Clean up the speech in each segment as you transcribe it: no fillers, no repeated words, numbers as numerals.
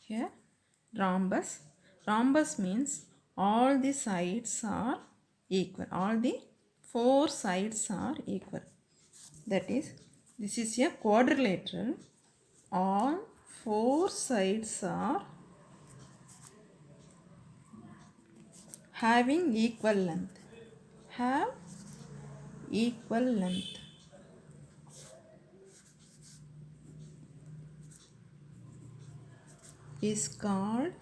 Here rhombus. Rhombus means all the sides are equal. All the four sides are equal. That is, this is a quadrilateral. All four sides are having equal length. Have equal length. Is called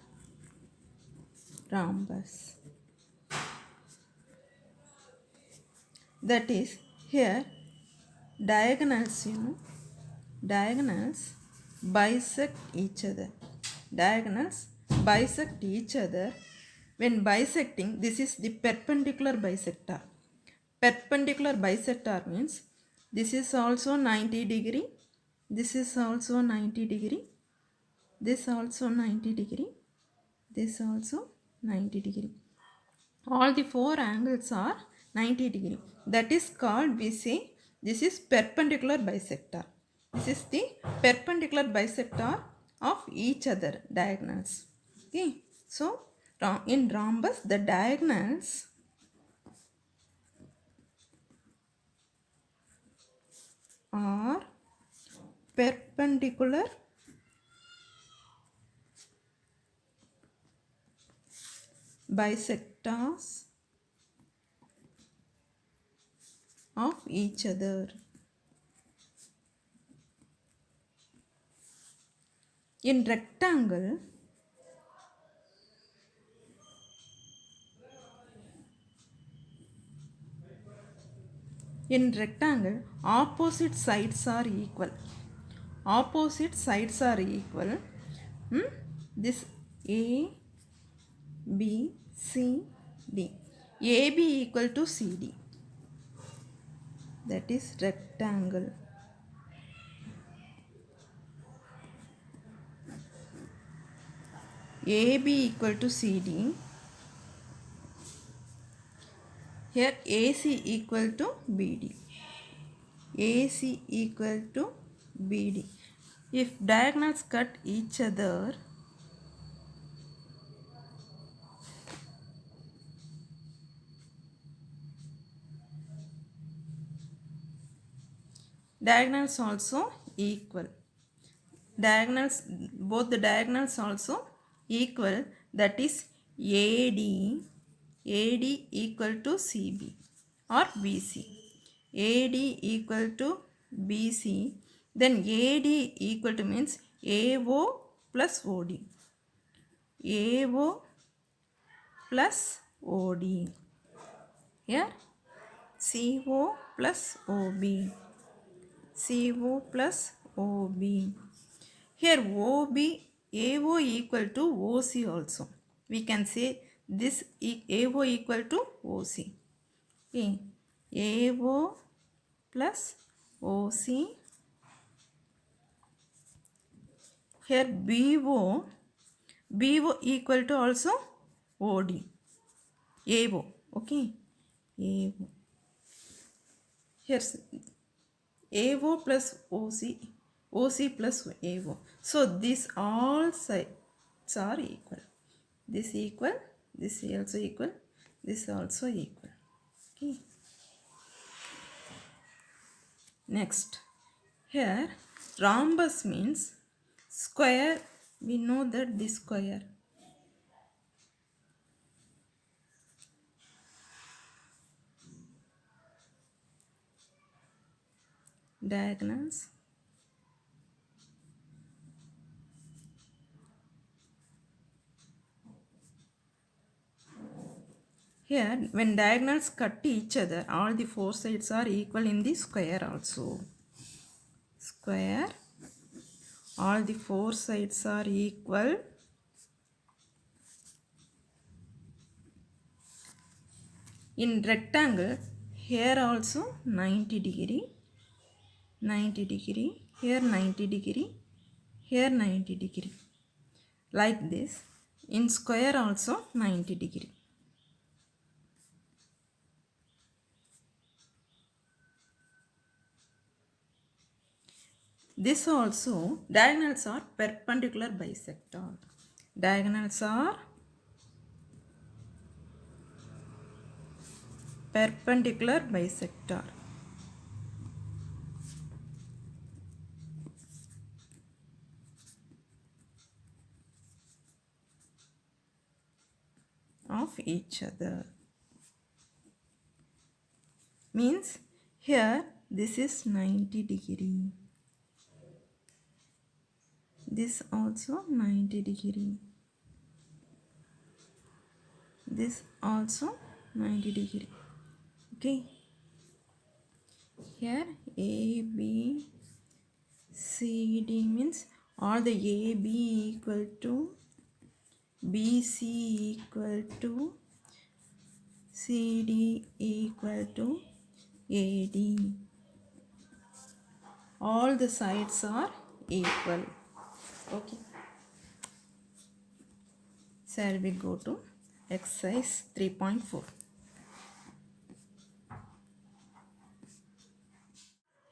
rhombus. That is, here diagonals, diagonals bisect each other. Diagonals bisect each other. When bisecting, this is the perpendicular bisector. Perpendicular bisector means this is also 90 degree, this is also 90 degree, this also 90 degree, this also 90 degree. All the four angles are 90 degree. That is called, we say, this is perpendicular bisector. This is the perpendicular bisector of each other diagonals. Okay. So in rhombus, the diagonals are perpendicular bisectors of each other. In rectangle, opposite sides are equal. Opposite sides are equal. This A, B, C, D. AB equal to CD. That is rectangle. AB equal to CD. Here AC equal to BD. AC equal to BD. If diagonals cut each other, diagonals also equal. Diagonals, both the diagonals also equal. That is AD equal to CB or BC. AD equal to BC. Then AD equal to means AO plus OD. AO plus OD. Here CO plus OB. CO plus OB. Here OB, AO equal to OC also. We can say this AO equal to OC. Okay. AO plus OC. Here BO equal to also OD. AO. Okay. AO. Here's AO plus OC. OC plus AO. So these all sides are equal. This equal, this also equal, this also equal. Okay. Next, here rhombus means square. We know that this square. Diagonals. Here, when diagonals cut each other, all the four sides are equal in the square also. Square, all the four sides are equal. In rectangle, here also 90 degree, 90 degree, here 90 degree, here 90 degree. Like this, in square also 90 degree. This also, diagonals are perpendicular bisector. Diagonals are perpendicular bisector. Of each other. Means here this is 90 degree. This also 90 degree. This also 90 degree. Okay. Here A, B, C, D means all the A, B equal to B, C equal to C, D equal to A, D. All the sides are equal. Okay. Shall we go to exercise 3.4.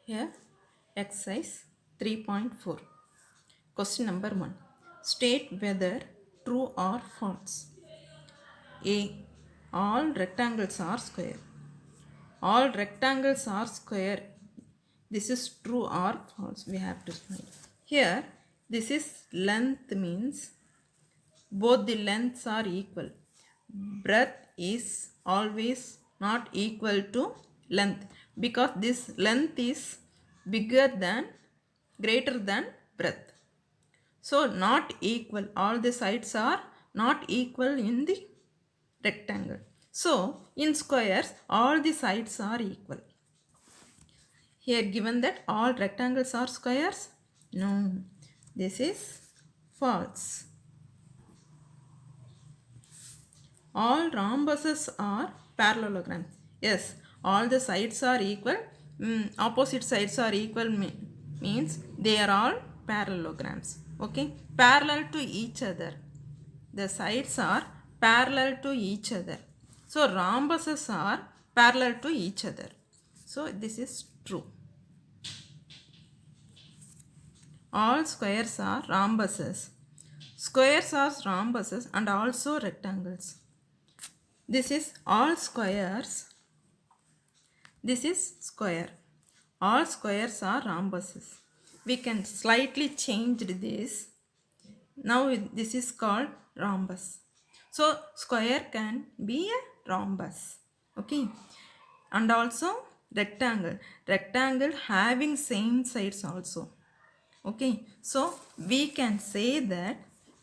Here exercise 3.4. Question number 1. State whether true or false. A. All rectangles are square. All rectangles are square. This is true or false. We have to find. Here this is length means both the lengths are equal. Breadth is always not equal to length because this length is greater than breadth. So not equal. All the sides are not equal in the rectangle. So in squares all the sides are equal. Here given that all rectangles are squares. No, this is false. All rhombuses are parallelograms. Yes, all the sides are equal. Opposite sides are equal means they are all parallelograms. Okay, parallel to each other. The sides are parallel to each other. So rhombuses are parallel to each other. So this is true. All squares are rhombuses. Squares are rhombuses and also rectangles. This is all squares. This is square. All squares are rhombuses. We can slightly change this. Now this is called rhombus. So square can be a rhombus. Okay. And also rectangle. Rectangle having same sides also. Okay. So we can say that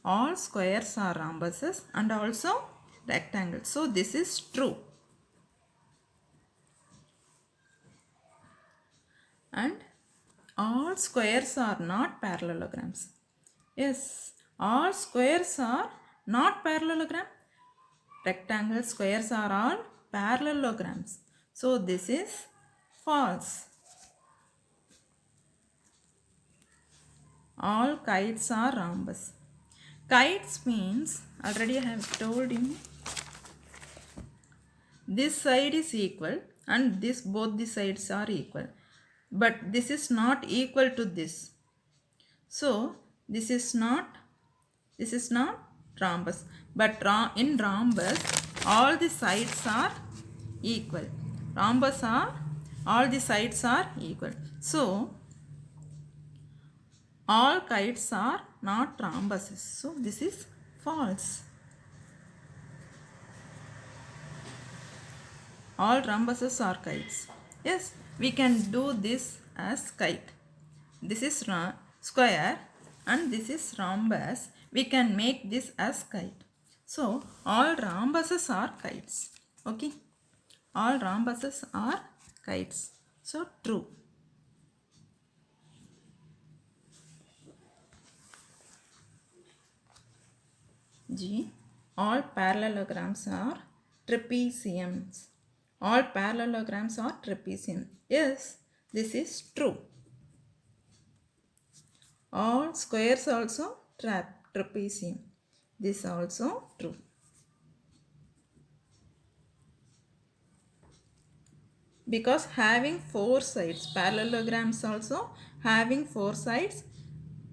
all squares are rhombuses and also rectangles. So this is true. And all squares are not parallelograms. Yes, all squares are not parallelogram. Rectangle squares are all parallelograms. So this is false. All kites are rhombus. Kites means, already I have told you, this side is equal and both the sides are equal. But this is not equal to this. So this is not rhombus. But in rhombus, all the sides are equal. Rhombus are, all the sides are equal. So all kites are not rhombuses. So this is false. All rhombuses are kites. Yes, we can do this as kite. This is square and this is rhombus. We can make this as kite. So all rhombuses are kites. Okay. All rhombuses are kites. So true. G. All parallelograms are trapeziums. All parallelograms are trapezium. Yes, this is true. All squares also trapezium. This also true. Because having four sides, parallelograms also having four sides,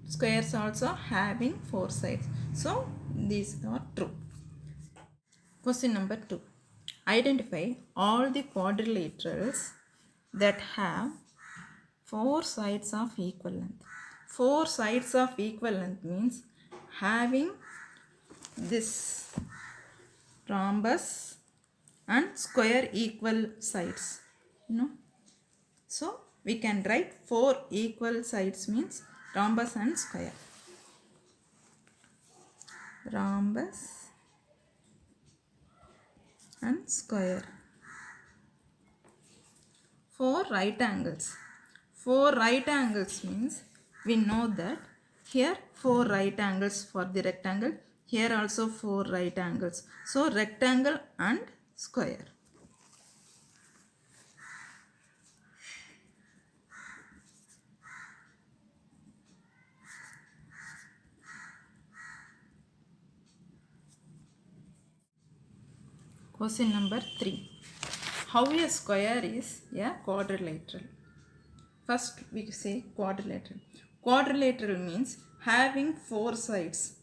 squares also having four sides. So these are true. Question number 2. Identify all the quadrilaterals that have 4 sides of equal length. 4 sides of equal length means having this rhombus and square equal sides. So we can write 4 equal sides means rhombus and square. Rhombus and square. 4 right angles. 4 right angles means we know that here 4 right angles for the rectangle, here also 4 right angles. So rectangle and square. Question number 3. How a square is a quadrilateral? First we say quadrilateral. Quadrilateral means having 4 sides.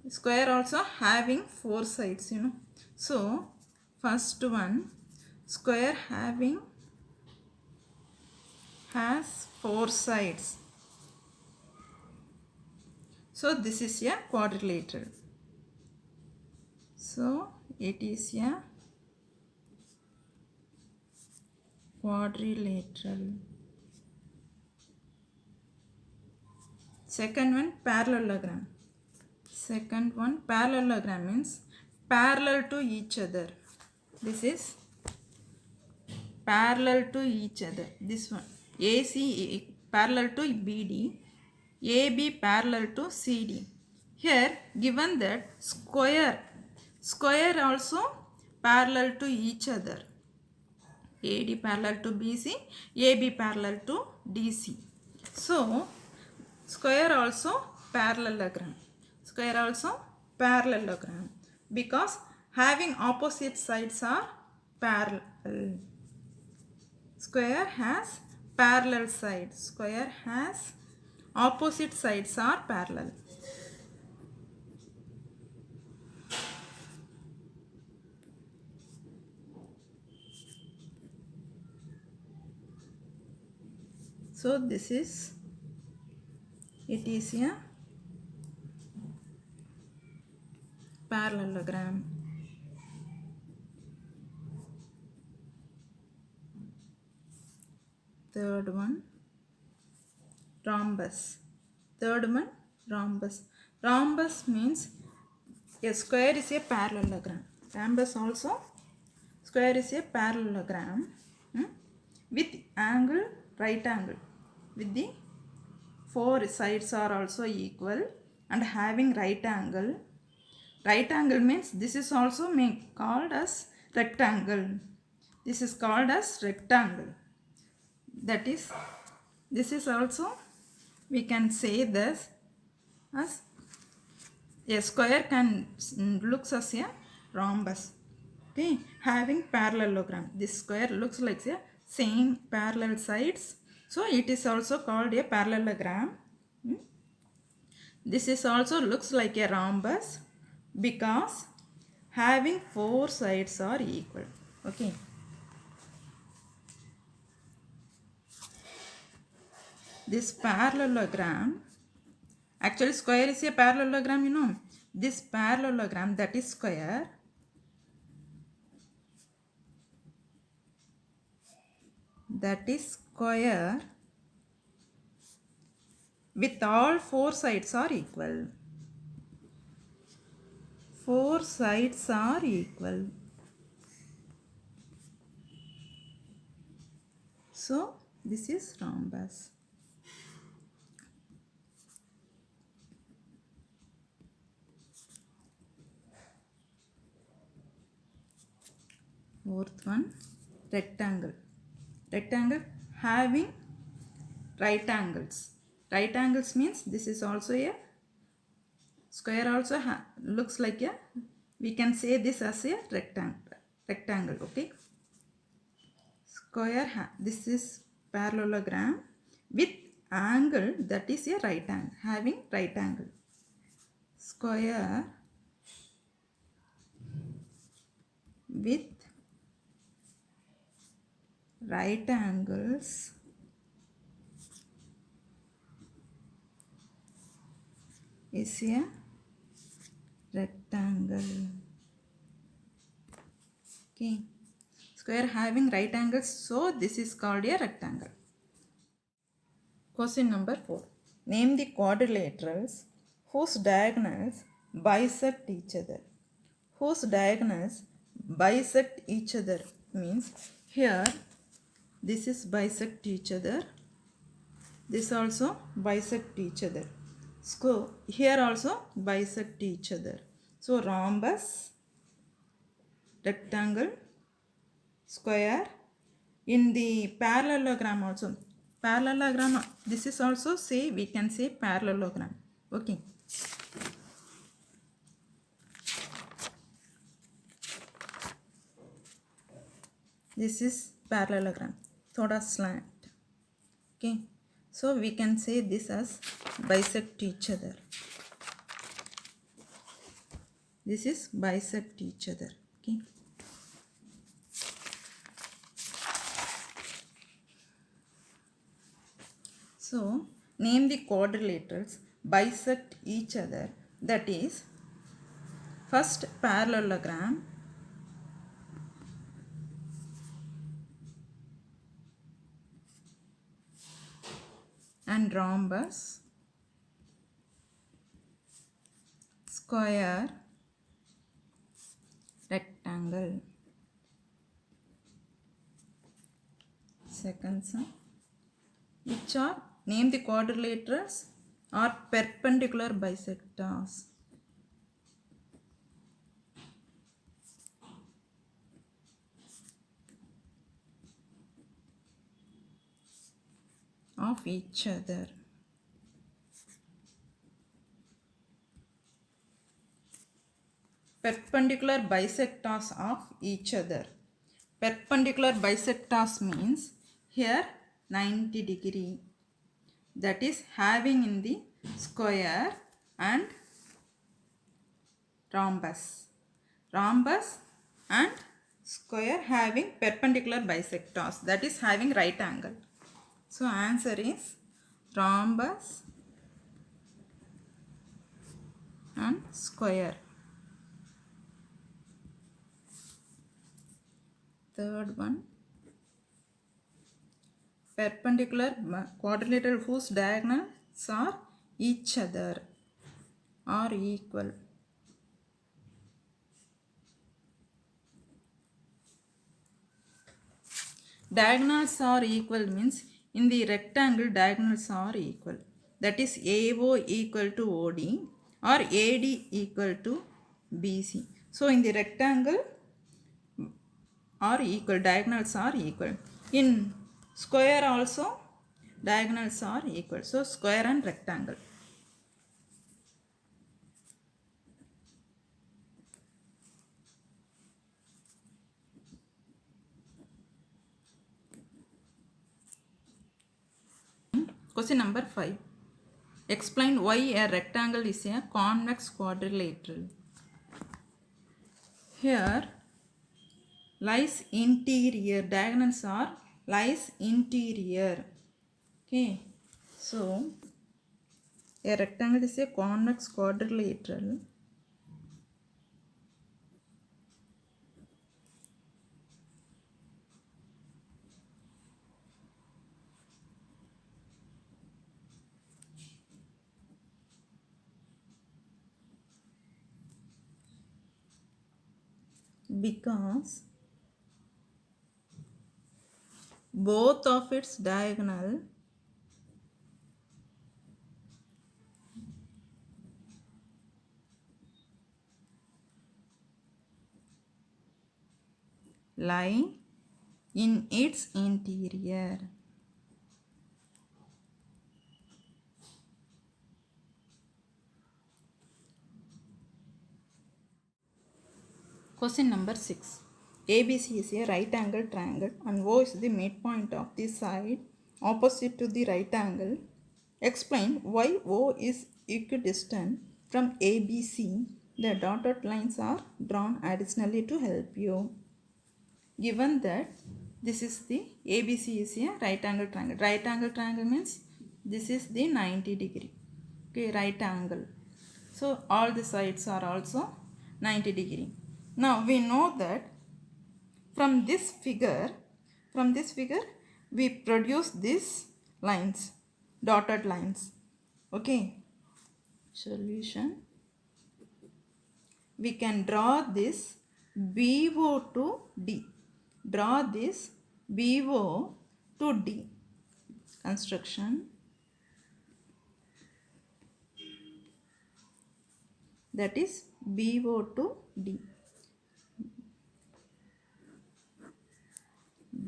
Square also having 4 sides, So first one, square has 4 sides. So this is a quadrilateral. So it is a quadrilateral. Second one, parallelogram. Second one, parallelogram means parallel to each other. This is parallel to each other. This one, AC parallel to BD, AB parallel to CD. Here given that square also parallel to each other. AD parallel to BC, AB parallel to DC. So square also parallelogram. Square also parallelogram because having opposite sides are parallel. Square has parallel sides. Square has opposite sides are parallel. So this is, it is a parallelogram. Third one, rhombus. Third one, rhombus. Rhombus means a square is a parallelogram. Rhombus also, square is a parallelogram with angle, right angle. With the 4 sides are also equal and having right angle. Right angle means this is also called as rectangle. This is called as rectangle. That is, this is also, we can say this as a square looks as a rhombus. Okay, having parallelogram. This square looks like a same parallel sides. So it is also called a parallelogram. This is also looks like a rhombus because having 4 sides are equal. Okay. This parallelogram, actually square is a parallelogram, This parallelogram, that is square, with all 4 sides are equal. 4 sides are equal. So this is rhombus. Fourth one, rectangle. Rectangle having right angles. Right angles means this is also a square, also looks like a, we can say this as a rectangle. Okay. Square, this is parallelogram with angle, that is a right angle, having right angle. square with right angles is a rectangle. Okay, square having right angles, so this is called a rectangle. Question number 4. Name the quadrilaterals whose diagonals bisect each other. Whose diagonals bisect each other means here this is bisect each other, this also bisect each other. So here also bisect each other. So rhombus, rectangle, square. In the parallelogram also, parallelogram, this is also say, we can say parallelogram. Okay. This is parallelogram, thoda slant. Okay. So we can say this as bisect each other. This is bisect each other. Okay. So name the quadrilaterals bisect each other. That is, first parallelogram, and rhombus, square, rectangle. Second sum, which are, name the quadrilaterals or perpendicular bisectors. Of each other. Perpendicular bisectors of each other. Perpendicular bisectors means here 90 degree, that is having in the square and rhombus. Rhombus and square having perpendicular bisectors, that is having right angle. So answer is rhombus and square. Third one, perpendicular quadrilateral whose diagonals are each other or equal. Diagonals are equal means in the rectangle diagonals are equal. That is AO equal to OD or AD equal to BC. So in the rectangle are equal, diagonals are equal. In square also diagonals are equal. So square and rectangle. Question number 5. Explain why a rectangle is a convex quadrilateral. Here lies interior, diagonals are lies interior. Okay, so a rectangle is a convex quadrilateral because both of its diagonal lie in its interior. Question number 6. ABC is a right angle triangle and O is the midpoint of the side opposite to the right angle. Explain why O is equidistant From ABC, the dotted lines are drawn additionally to help you. Given that this is the ABC is a right angle triangle. Right angle triangle means this is the 90 degree. Okay, right angle. So all the sides are also 90 degree. Now we know that from this figure, we produce these lines, dotted lines. Okay. Solution. We can draw this BO to D. Draw this BO to D. Construction. That is BO to D.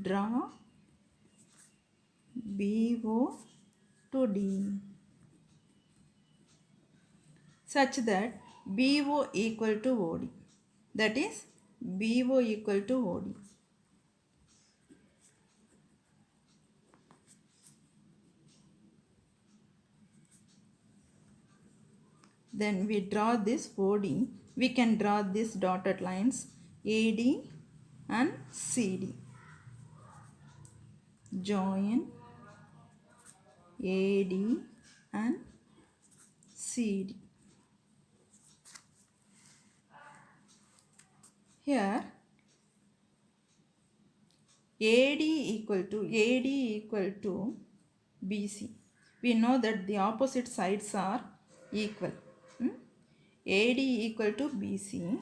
Draw BO to D such that BO equal to OD. That is BO equal to OD. Then we draw this OD. We can draw these dotted lines AD and CD. Join AD and CD. Here AD equal to BC. We know that the opposite sides are equal. AD equal to BC.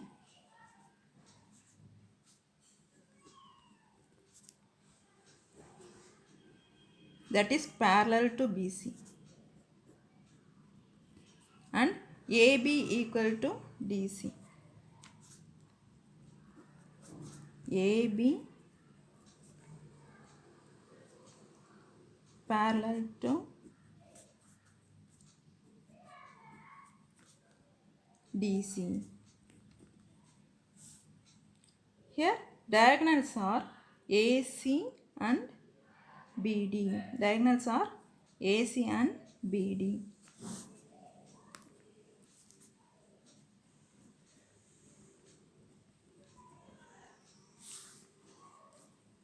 That is parallel to BC. And AB equal to DC. AB parallel to DC. Here diagonals are AC and BD. Diagonals are AC and BD.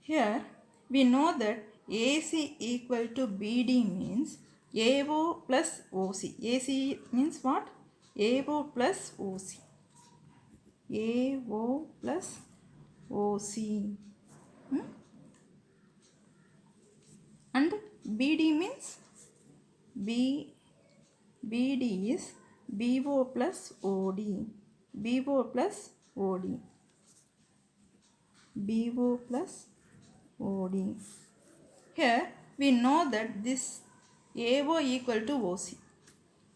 Here we know that AC equal to BD means AO plus OC. AC means what? AO plus OC. AO plus OC. And BD means BD is BO plus OD. BO plus OD. BO plus OD. Here we know that this AO equal to OC.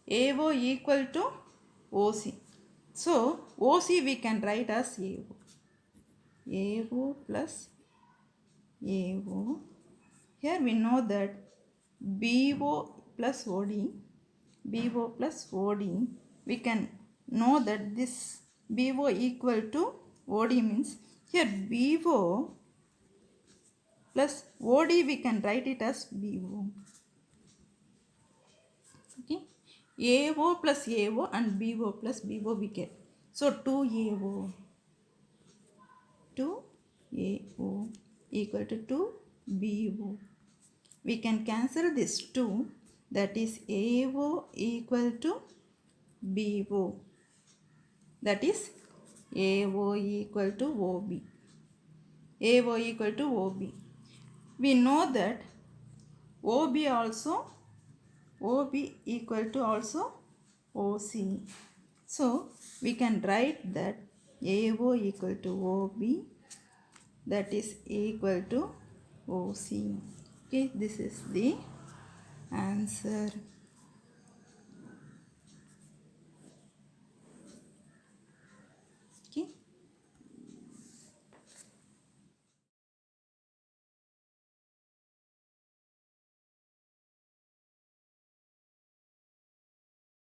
AO equal to OC. So OC we can write as AO. AO plus AO. Here we know that BO plus OD. BO plus OD. We can know that this BO equal to OD means here BO plus OD we can write it as BO. Okay. AO plus AO and BO plus BO we get. So 2AO. 2AO equal to 2BO. We can cancel this 2, that is AO equal to BO. That is AO equal to OB. AO equal to OB. We know that OB equal to also OC. So we can write that AO equal to OB, that is equal to OC. Okay, this is the answer.